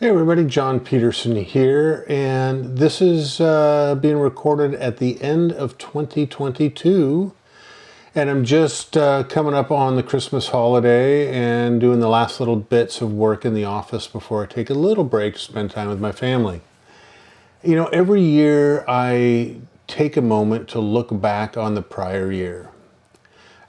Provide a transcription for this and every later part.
Hey everybody, John Peterson here, and this is being recorded at the end of 2022, and I'm just coming up on the Christmas holiday and doing the last little bits of work in the office before I take a little break to spend time with my family. You know, every year I take a moment to look back on the prior year.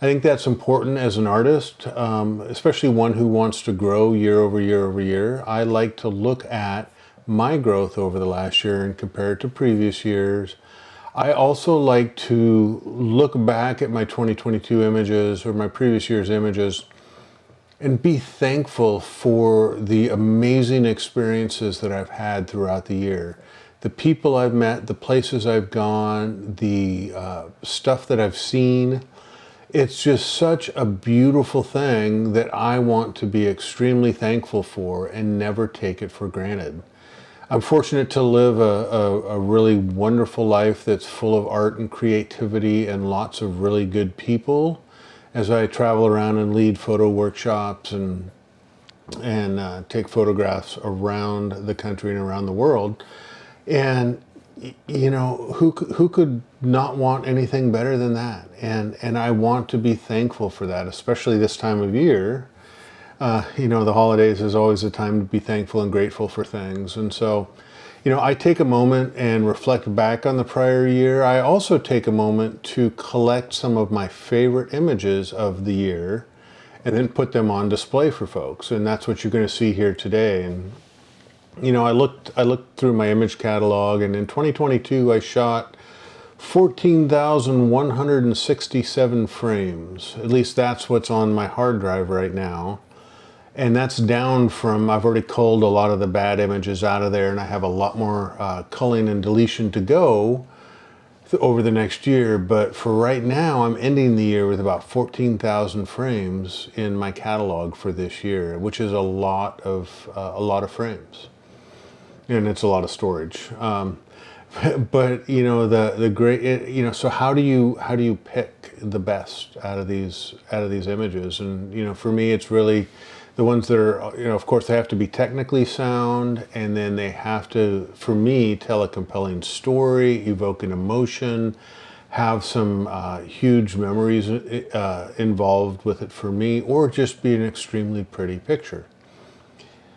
I think that's important as an artist, especially one who wants to grow year over year over year. I like to look at my growth over the last year and compare it to previous years. I also like to look back at my 2022 images or my previous year's images and be thankful for the amazing experiences that I've had throughout the year. The people I've met, the places I've gone, the stuff that I've seen. It's just such a beautiful thing that I want to be extremely thankful for and never take it for granted. I'm fortunate to live a really wonderful life that's full of art and creativity and lots of really good people as I travel around and lead photo workshops and take photographs around the country and around the world. And you know, who could not want anything better than that? And I want to be thankful for that, especially this time of year. You know, the holidays is always a time to be thankful and grateful for things. And so, you know, I take a moment and reflect back on the prior year. I also take a moment to collect some of my favorite images of the year and then put them on display for folks. And that's what you're going to see here today. And you know, I looked through my image catalog, and in 2022 I shot 14,167 frames. At least that's what's on my hard drive right now. And that's down from, I've already culled a lot of the bad images out of there, and I have a lot more culling and deletion to go over the next year. But for right now, I'm ending the year with about 14,000 frames in my catalog for this year, which is a lot of frames. And it's a lot of storage. But you know, the great, you know, so how do you pick the best out of these images? And you know, for me, it's really the ones that are, you know, of course they have to be technically sound, and then they have to, for me, tell a compelling story, evoke an emotion, have some huge memories involved with it for me, or just be an extremely pretty picture.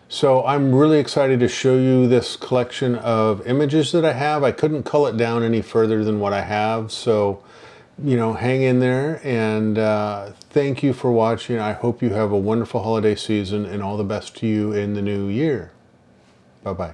So I'm really excited to show you this collection of images that I have. I couldn't cull it down any further than what I have. So, you know, hang in there, and thank you for watching. I hope you have a wonderful holiday season and all the best to you in the new year. Bye-bye.